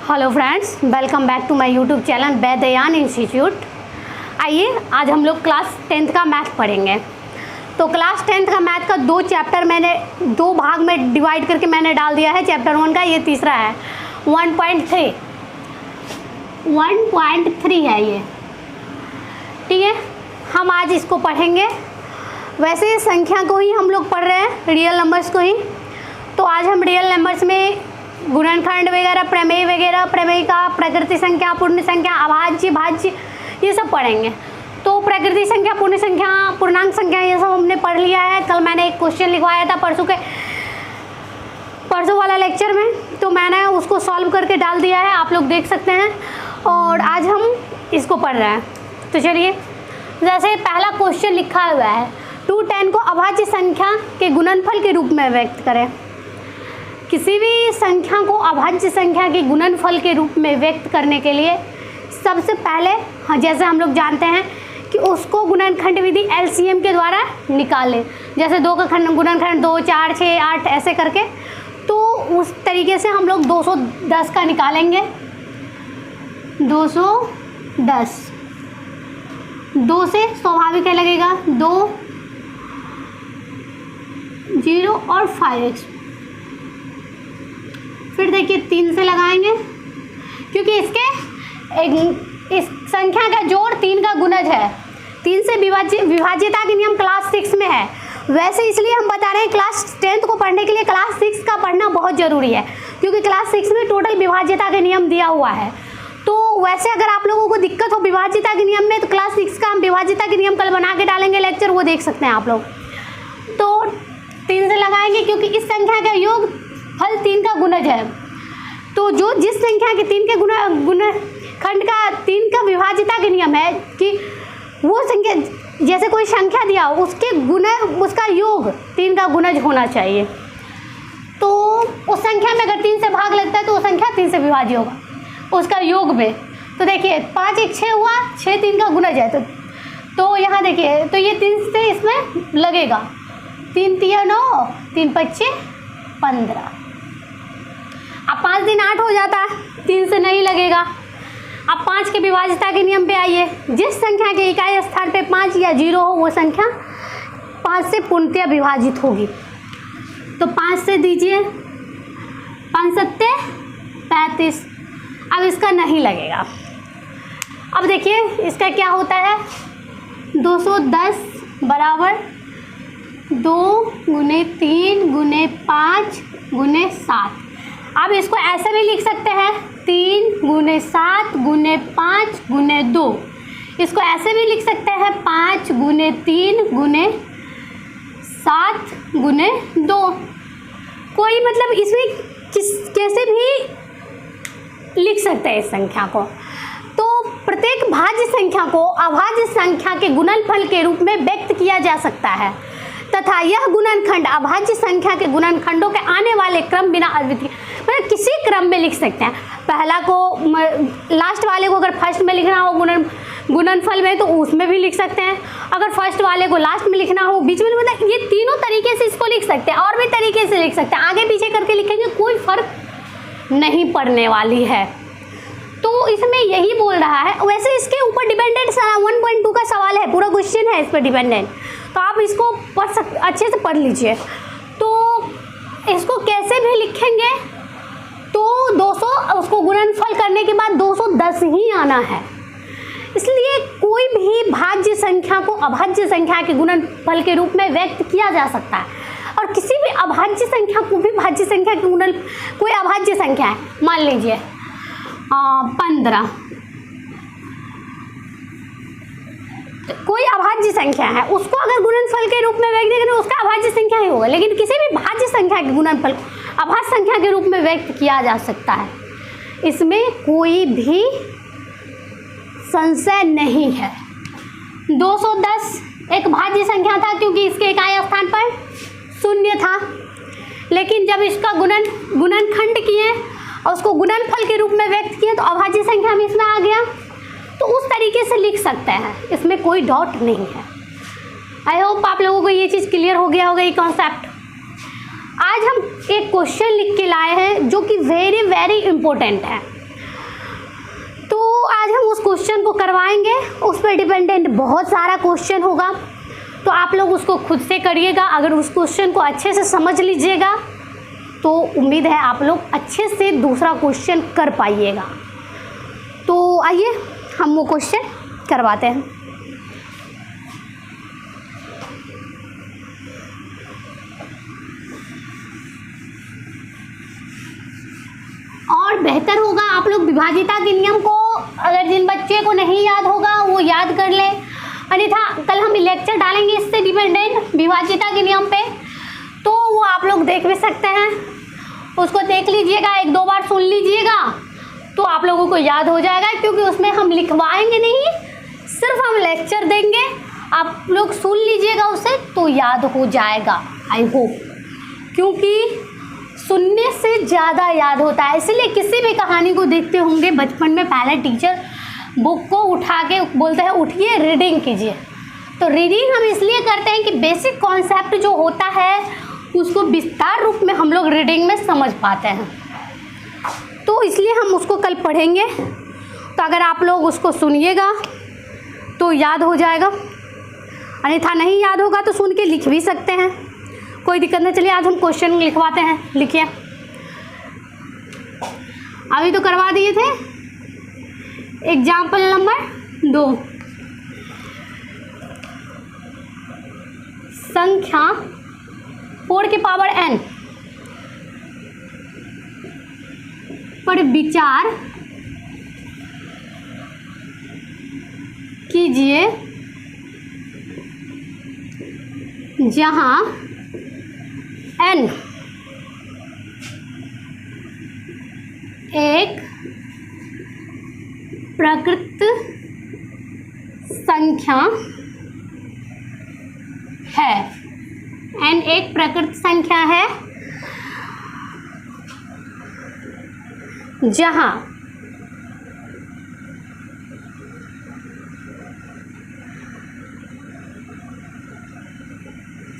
Hello friends, welcome back to my YouTube channel Vaidyan institute. आइए आज हम लोग क्लास 10th का मैथ पढ़ेंगे। तो क्लास 10th का मैथ का दो चैप्टर मैंने दो भाग में डिवाइड करके मैंने डाल दिया है। चैप्टर 1 का ये तीसरा है 1.3 है ये, ठीक है। हम आज इसको पढ़ेंगे। वैसे संख्या को ही हम लोग पढ़ रहे हैं, रियल नंबर्स को ही। तो आज हम रियल नंबर्स में गुणनखंड वगैरह, प्रमेय वगैरह, प्रमेय का प्रकृति संख्या, पूर्ण संख्या, अभाज्य, भाज्य, ये सब पढ़ेंगे। तो प्रकृति संख्या, पूर्ण संख्या, पूर्णांक संख्या, ये सब हमने पढ़ लिया है। कल मैंने एक क्वेश्चन लिखवाया था परसों वाला लेक्चर में, तो मैंने उसको सॉल्व करके डाल दिया है, आप लोग देख सकते हैं। और आज हम इसको पढ़ रहे हैं। तो चलिए, जैसे पहला क्वेश्चन लिखा हुआ है 210 को अभाज्य संख्या के गुणनफल के रूप में व्यक्त करें। किसी भी संख्या को अभाज्य संख्या के गुणनफल के रूप में व्यक्त करने के लिए सबसे पहले जैसे हम लोग जानते हैं कि उसको गुणनखंड विधि एलसीएम के द्वारा निकालें। जैसे 2 का गुणनखंड 2, 4, 6, 8 ऐसे करके, तो उस तरीके से हम लोग 210 का निकालेंगे। 210 2 से स्वाभाविक है लगेगा 2, 0 और 5x। फिर देखिए 3 से लगाएंगे, क्योंकि इस संख्या का जोड़ 3 का गुणज है। 3 से विभाज्यता के नियम क्लास 6 में है। वैसे इसलिए हम बता रहे हैं क्लास 10th को पढ़ने के लिए क्लास 6 का पढ़ना बहुत ज़रूरी है, क्योंकि क्लास 6 में टोटल विभाज्यता के नियम दिया हुआ है। तो वैसे अगर आप लोगों को दिक्कत हो विभाज्यता के नियम में, तो क्लास 6 का हम विभाज्यता के नियम कल बना के डालेंगे लेक्चर, वो देख सकते हैं आप लोग। तो 3 से लगाएंगे, क्योंकि इस संख्या का योग फल 3 का गुणज है। तो जो जिस संख्या के 3 के गुणनखंड का 3 का विभाज्यता के नियम है कि वो संख्या, जैसे कोई संख्या दिया हो उसका योग 3 का गुणज होना चाहिए। तो उस संख्या में अगर 3 से भाग लगता है तो वो संख्या 3 से विभाज्य होगा उसका योग में। तो देखिए 5 1 6 हुआ, 6 3 का गुणज है। तो यहाँ देखिए, तो ये 3 से इसमें लगेगा। 3 3 9, 3 5 15। अब 5 दिन 8 हो जाता है, 3 से नहीं लगेगा। अब 5 के विभाज्यता के नियम पे आइए। जिस संख्या के इकाई स्थान पे 5 या 0 हो, वो संख्या 5 से पूर्णतः विभाजित होगी। तो 5 से दीजिए 5 7 35। अब इसका नहीं लगेगा। अब देखिए इसका क्या होता है, 210 बराबर 2 × 3 × 5 × 7। अब इसको ऐसे भी लिख सकते हैं 3 × 7 × 5 × 2। इसको ऐसे भी लिख सकते हैं 5 × 3 × 7 × 2। कोई मतलब इसमें कैसे भी लिख सकते हैं इस संख्या को। तो प्रत्येक भाज्य संख्या को अभाज्य संख्या के गुणनफल के रूप में व्यक्त किया जा सकता है तथा यह गुणनखंड अभाज्य संख्या के गुणनखंडों के आने वाले क्रम बिना अद्वितीय, मतलब किसी क्रम में लिख सकते हैं। पहला को लास्ट वाले को अगर फर्स्ट में लिखना हो गुणनफल में, तो उसमें भी लिख सकते हैं। अगर फर्स्ट वाले को लास्ट में लिखना हो, बीच में, मतलब ये तीनों तरीके से इसको लिख सकते हैं। और भी तरीके से लिख सकते हैं, आगे पीछे करके लिखेंगे, कोई फर्क नहीं पड़ने वाली है। तो इसमें यही बोल रहा है। वैसे इसके ऊपर डिपेंडेंट 1.2 का सवाल है, पूरा क्वेश्चन है इस पर डिपेंडेंट, तो आप इसको अच्छे से पढ़ लीजिए। तो इसको कैसे भी लिखेंगे तो 200, उसको गुणनफल करने के बाद 210 ही आना है। इसलिए कोई भी भाज्य संख्या को अभाज्य संख्या के गुणनफल के रूप में व्यक्त किया जा सकता है। और किसी भी अभाज्य संख्या को भी भाज्य संख्या के गुणन, कोई अभाज्य संख्या है, मान लीजिए 15, कोई अभाज्य संख्या है, उसको अगर गुणनफल के रूप में व्यक्त करें तो उसका अभाज्य संख्या ही होगा। लेकिन किसी भी भाज्य संख्या के गुणनफल को अभाज्य संख्या के रूप में व्यक्त किया जा सकता है, इसमें कोई भी संशय नहीं है। 210 एक भाज्य संख्या था, क्योंकि इसके इकाई स्थान पर 0 था। लेकिन जब इसका गुणनखंड किए और उसको गुणनफल के रूप में व्यक्त किए, तो अभाज्य संख्या में इसमें आ गया। तो उस तरीके से लिख सकते हैं, इसमें कोई डाउट नहीं है। आई होप आप लोगों को ये चीज़ क्लियर हो गया होगा, ये कॉन्सेप्ट। आज हम एक क्वेश्चन लिख के लाए हैं जो कि वेरी वेरी इंपॉर्टेंट है। आज हम उस क्वेश्चन को करवाएंगे, उस पर डिपेंडेंट बहुत सारा क्वेश्चन होगा, तो आप लोग उसको खुद से करिएगा। अगर उस क्वेश्चन को अच्छे से समझ लीजिएगा तो उम्मीद है आप लोग अच्छे से दूसरा क्वेश्चन कर पाइएगा। तो आइए हम वो क्वेश्चन करवाते हैं। और बेहतर होगा आप लोग विभाजिता के नियम को, अगर जिन बच्चे को नहीं याद होगा वो याद कर ले, अन्यथा कल हम लेक्चर डालेंगे इससे डिपेंडेंट विभाजिता के नियम पे, तो वो आप लोग देख भी सकते हैं। उसको देख लीजिएगा, एक दो बार सुन लीजिएगा तो आप लोगों को याद हो जाएगा, क्योंकि उसमें हम लिखवाएंगे नहीं, सिर्फ हम लेक्चर देंगे। आप लोग सुन लीजिएगा उसे तो याद हो जाएगा, आई होप, क्योंकि सुनने से ज़्यादा याद होता है। इसलिए किसी भी कहानी को देखते होंगे बचपन में, पहले टीचर बुक को उठा के बोलते हैं उठिए रीडिंग कीजिए। तो रीडिंग हम इसलिए करते हैं कि बेसिक कॉन्सेप्ट जो होता है उसको विस्तार रूप में हम लोग रीडिंग में समझ पाते हैं, तो इसलिए हम उसको कल पढ़ेंगे। तो अगर आप लोग उसको सुनिएगा तो याद हो जाएगा, अन्यथा नहीं याद होगा तो सुन के लिख भी सकते हैं, कोई दिक्कत नहीं। चलिए आज हम क्वेश्चन लिखवाते हैं, लिखिए। अभी तो करवा दिए थे। एग्जाम्पल नंबर 2, संख्या 4 की पावर n पर विचार कीजिए जहां n एक प्रकृत संख्या है। n एक प्रकृत संख्या है जहां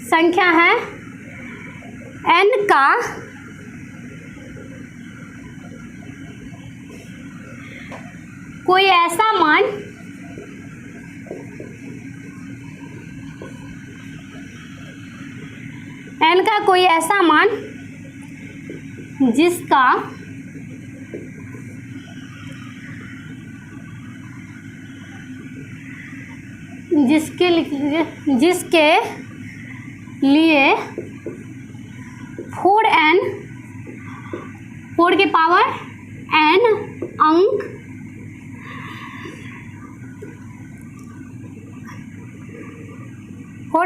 संख्या है n का कोई ऐसा मान n का कोई ऐसा मान जिसका जिसके लिए 4 की पावर n अंक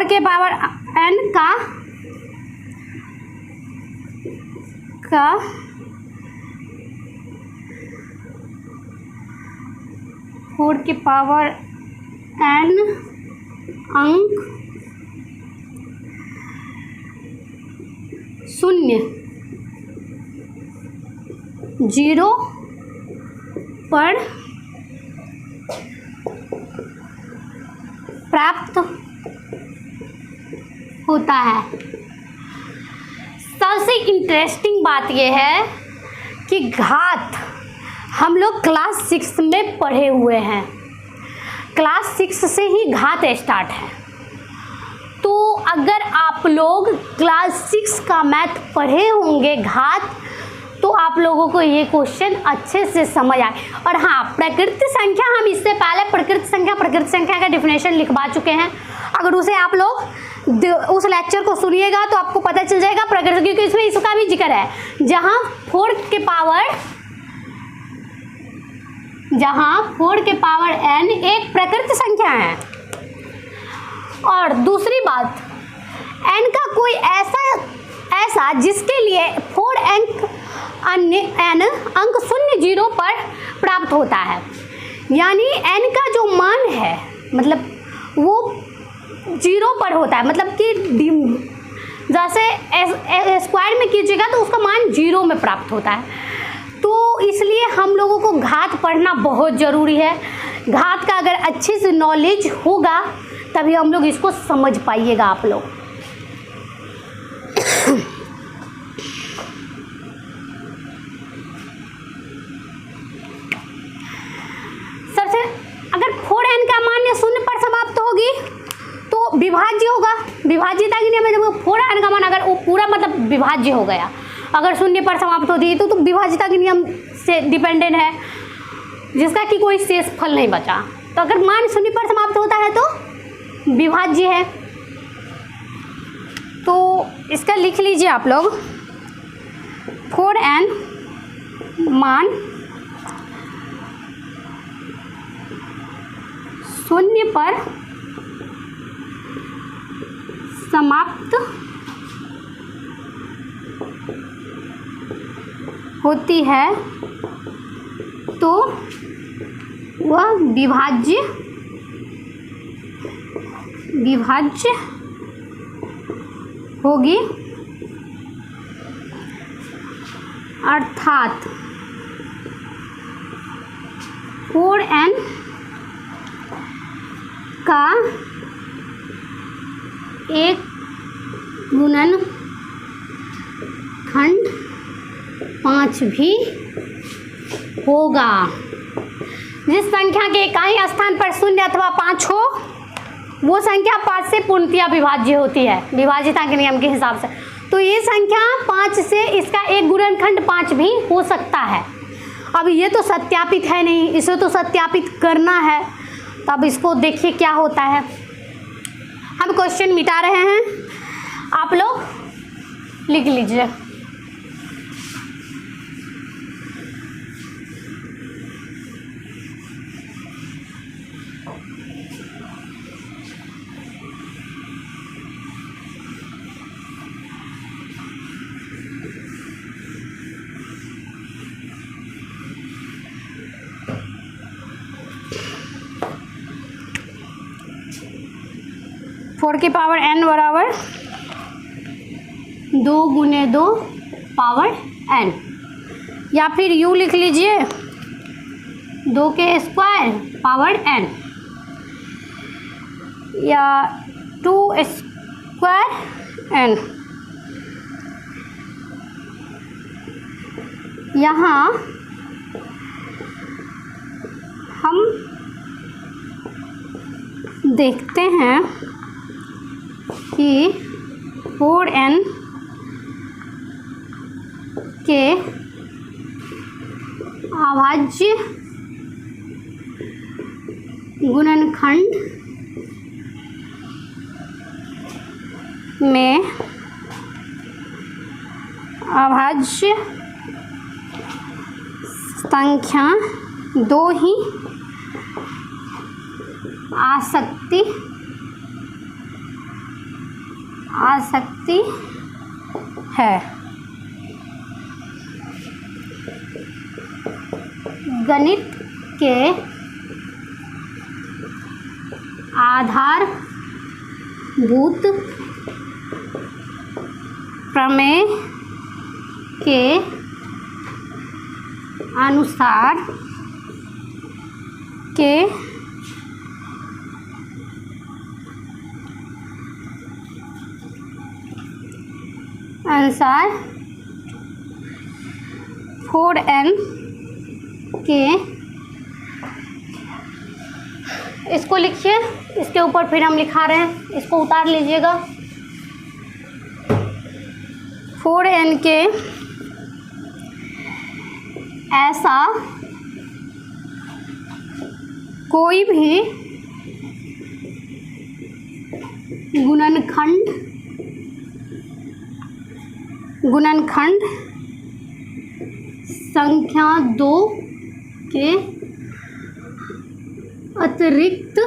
के पावर n का 4 की पावर n अंक 0 पर प्राप्त होता है। सबसे इंटरेस्टिंग बात यह है कि घात हम लोग क्लास 6 में पढ़े हुए हैं, क्लास 6 से ही घात स्टार्ट है। तो अगर आप लोग क्लास 6 का मैथ पढ़े होंगे घात, तो आप लोगों को ये क्वेश्चन अच्छे से समझ आए। और हाँ, प्रकृति संख्या हम इससे पहले प्रकृति संख्या का डिफिनेशन लिखवा चुके हैं। अगर उसे आप लोग उस लेक्चर को सुनिएगा तो आपको पता चल जाएगा प्रकृति, क्योंकि इसमें इसका भी जिक्र है। जहाँ 4 के पावर n एक प्रकृति संख्या है। और दूसरी बात, n का कोई ऐसा जिसके लिए 4n अंक 0 पर प्राप्त होता है, यानी n का जो मान है मतलब वो 0 पर होता है, मतलब कि जैसे स्क्वायर में कीजिएगा तो उसका मान 0 में प्राप्त होता है। तो इसलिए हम लोगों को घात पढ़ना बहुत ज़रूरी है। घात का अगर अच्छे से नॉलेज होगा तभी हम लोग इसको समझ पाइएगा आप लोग। विभाज्य होगा, विभाज्यता के नियम में जब 4n का मान अगर वो पूरा मतलब विभाज्य हो गया, अगर शून्य पर समाप्त होती है तो विभाज्यता के नियम से डिपेंडेंट है, जिसका कि कोई शेष फल नहीं बचा। तो अगर मान शून्य पर समाप्त होता है तो विभाज्य है। तो इसका लिख लीजिए आप लोग, 4n मान शून्य पर समाप्त होती है तो वह विभाज्य होगी, अर्थात 4n का एक गुणनखंड 5 भी होगा। जिस संख्या के इकाई स्थान पर शून्य अथवा 5 हो वो संख्या 5 से पूर्णतया विभाज्य होती है, विभाज्यता के नियम के हिसाब से। तो ये संख्या 5 से इसका एक गुणनखंड 5 भी हो सकता है। अब ये तो सत्यापित है नहीं, इसे तो सत्यापित करना है। तो अब इसको देखिए क्या होता है। हम क्वेश्चन मिटा रहे हैं, आप लोग लिख लीजिए। फोर की पावर n बराबर 2 गुने 2 पावर n, या फिर u लिख लीजिए 2 के स्क्वायर पावर n, या 2 स्क्वायर n। यहाँ हम देखते हैं कि 4n के अभाज्य गुणनखंड में अभाज्य संख्या 2 ही आ सकती है। गणित के आधारभूत प्रमेय के अनुसार के अनुसार 4n के, इसको लिखिए, इसके ऊपर फिर हम लिखा रहे हैं, इसको उतार लीजिएगा। 4n के ऐसा कोई भी गुणनखंड संख्या 2 के अतिरिक्त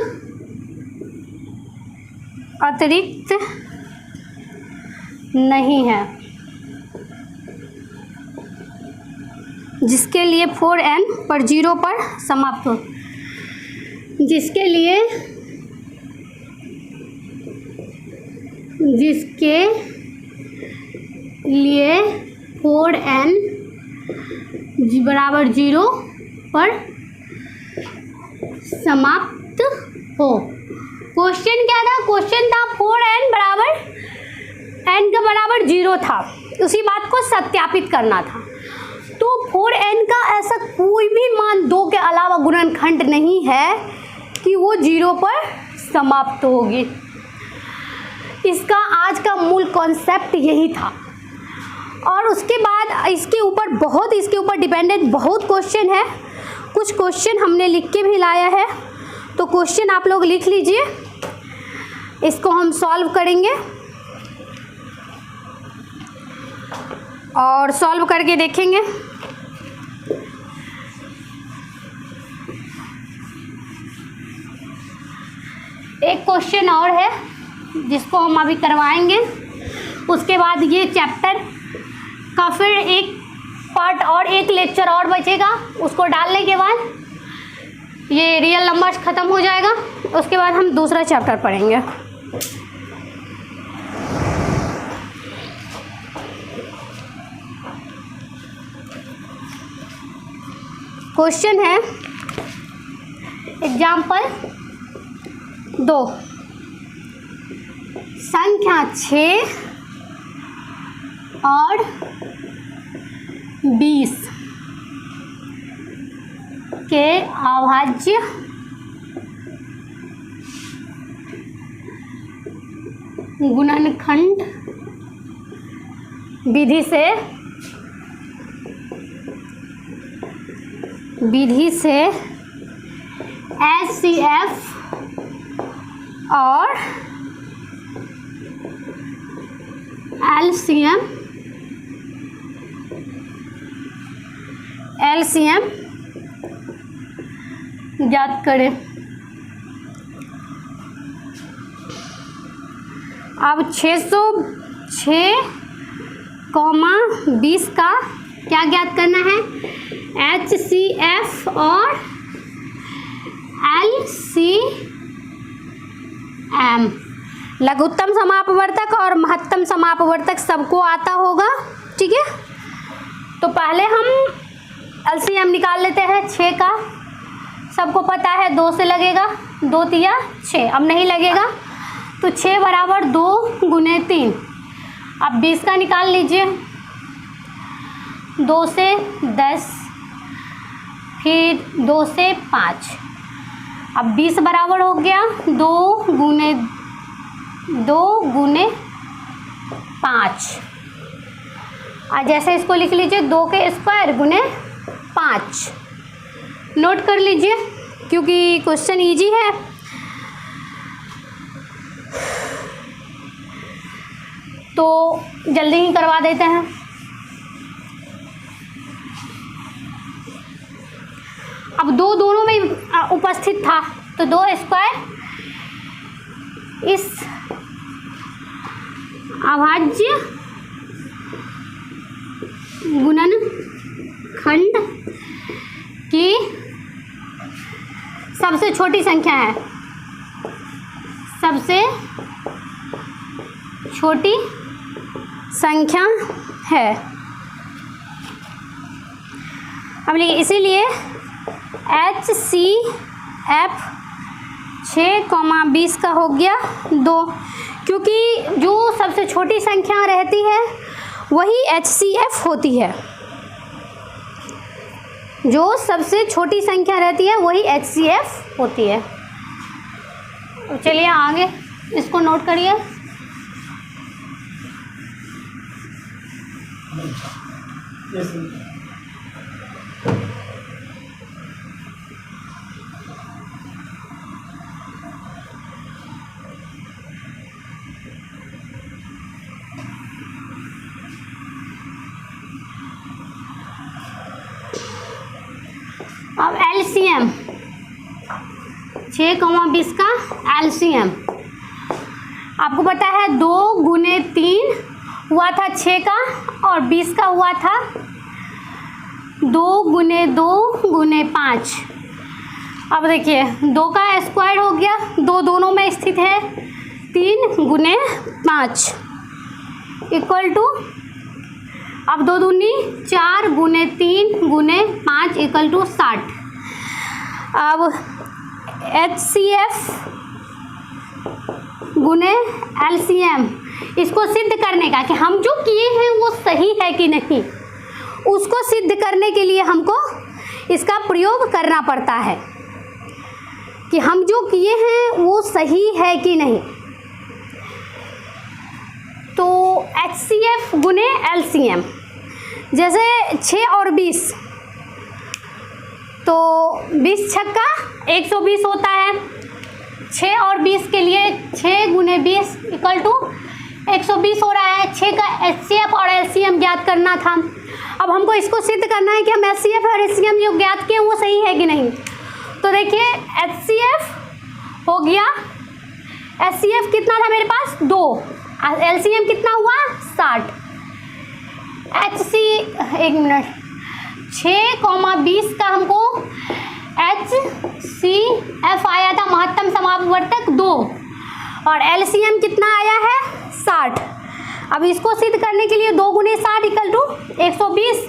नहीं है, जिसके लिए 4n पर 0 पर समाप्त हो, जिसके लिए 4n बराबर 0 पर समाप्त हो। क्वेश्चन क्या था? क्वेश्चन था 4n बराबर n के बराबर 0 था, उसी बात को सत्यापित करना था। तो 4n का ऐसा कोई भी मान 2 के अलावा गुणनखंड नहीं है कि वो 0 पर समाप्त होगी। इसका आज का मूल कॉन्सेप्ट यही था। और उसके बाद इसके ऊपर डिपेंडेंट बहुत क्वेश्चन है। कुछ क्वेश्चन हमने लिख के भी लाया है, तो क्वेश्चन आप लोग लिख लीजिए, इसको हम सॉल्व करेंगे और सॉल्व करके देखेंगे। एक क्वेश्चन और है जिसको हम अभी करवाएंगे, उसके बाद ये चैप्टर का फिर एक पार्ट और एक लेक्चर और बचेगा। उसको डालने के बाद ये रियल नंबर्स ख़त्म हो जाएगा। उसके बाद हम दूसरा चैप्टर पढ़ेंगे। क्वेश्चन है एग्जाम्पल 2, संख्या 6 और 20 के अभाज्य गुणनखंड विधि से HCF और LCM ज्ञात करें। अब 606,20 का क्या ज्ञात करना है? HCF और LCM। लघुत्तम समापवर्तक और महत्तम समापवर्तक सबको आता होगा, ठीक है। तो पहले हम LCM निकाल लेते हैं 6 का। सबको पता है 2 से लगेगा, 2 तिया 6। अब नहीं लगेगा तो 6 बराबर 2 गुने 3। अब 20 का निकाल लीजिए, 2 से 10, फिर 2 से 5। अब 20 बराबर हो गया 2 गुने 5। और जैसे इसको लिख लीजिए 2 के स्क्वायर गुने 5। नोट कर लीजिए क्योंकि क्वेश्चन इजी है। तो जल्दी ही करवा देते हैं। अब 2 दोनों में उपस्थित था तो 2 स्क्वायर इस अभाज्य गुणनखंड की सबसे छोटी संख्या है, सबसे छोटी संख्या है। अब इसीलिए HCF 6,20 का हो गया 2, क्योंकि जो सबसे छोटी संख्या रहती है वही HCF होती है। जो सबसे छोटी संख्या रहती है वही HCF होती है। चलिए आगे इसको नोट करिए। अब LCM 6,20 का LCM आपको पता है 2 गुने 3 हुआ था 6 का, और 20 का हुआ था 2 गुने 2 गुने 5। अब देखिए 2 का स्क्वायर हो गया, 2 दोनों में स्थित है, 3 गुने 5 इक्वल टू, अब 2 दूनी 4 गुने 3 गुने 5 इक्वल टू 60। अब HCF गुने LCM, इसको सिद्ध करने का कि हम जो किए हैं वो सही है कि नहीं, उसको सिद्ध करने के लिए हमको इसका प्रयोग करना पड़ता है कि हम जो किए हैं वो सही है कि नहीं। HCF गुने LCM, जैसे 6 और 20, तो 20 छक्का 120 होता है। 6 और 20 के लिए 6 गुने 20 इक्वल टू 120 हो रहा है। 6 का HCF और LCM ज्ञात करना था। अब हमको इसको सिद्ध करना है कि हम HCF और LCM जो ज्ञात किए वो सही है कि नहीं। तो देखिए HCF हो गया, HCF कितना था मेरे पास 2, LCM कितना हुआ 60। एक मिनट, 6,20 का हमको HCF आया था, महत्तम समापवर्तक 2, और LCM कितना आया है 60। अब इसको सिद्ध करने के लिए 2 गुने 60 इक्वल टू 120,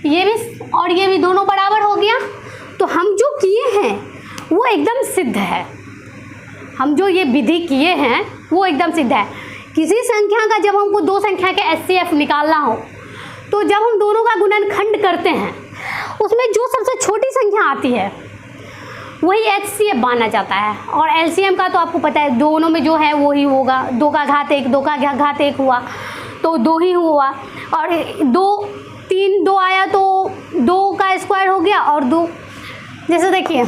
ये भी और ये भी दोनों बराबर हो गया। तो हम जो किए हैं वो एकदम सिद्ध है, हम जो ये विधि किए हैं वो एकदम सिद्ध है। किसी संख्या का जब हमको दो संख्या के HCF निकालना हो तो जब हम दोनों का गुणनखंड करते हैं उसमें जो सबसे छोटी संख्या आती है वही HCF माना जाता है। और LCM का तो आपको पता है दोनों में जो है वो ही होगा, 2 का घात 1, 2 का घात 1 हुआ तो 2 ही हुआ, और 2 आया तो 2 का स्क्वायर हो गया और 2। जैसे देखिए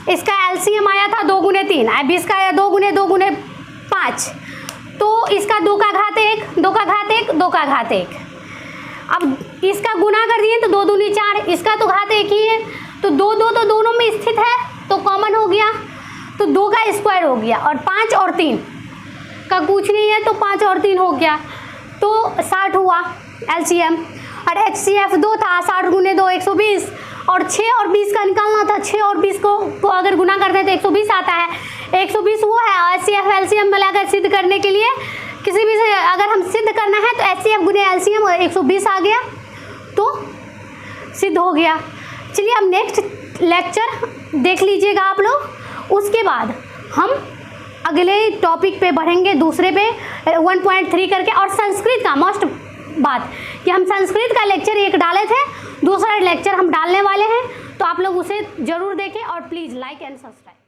इसका LCM आया था 2 गुने 3, अब इसका आया 2 गुने 2 गुने 5, तो इसका 2 का घात 1, 2 का घात 1, 2 का घात 1। अब इसका गुना कर दिए तो 2 दूनी 4, इसका तो घात 1 ही है, तो 2 तो दोनों में स्थित है तो कॉमन हो गया, तो 2 का स्क्वायर हो गया, और 5 और 3 का कुछ नहीं है तो 5 और 3 हो गया, तो 60 हुआ LCM। और HCF 2 था, 60 गुने 2 120, और 6 और 20 का निकालना था। 6 और 20 को अगर गुना करते हैं तो 120 आता है, 120 वो है। HCF LCM मिलाकर सिद्ध करने के लिए किसी भी से अगर हम सिद्ध करना है तो HCF गुने LCM और 120 आ गया तो सिद्ध हो गया। चलिए अब नेक्स्ट लेक्चर देख लीजिएगा आप लोग, उसके बाद हम अगले टॉपिक पे बढ़ेंगे, दूसरे पे 1.3 करके। और संस्कृत का मस्ट बात कि हम संस्कृत का लेक्चर एक डाले थे, दूसरा लेक्चर हम डालने वाले हैं, तो आप लोग उसे ज़रूर देखें और प्लीज़ लाइक एंड सब्सक्राइब।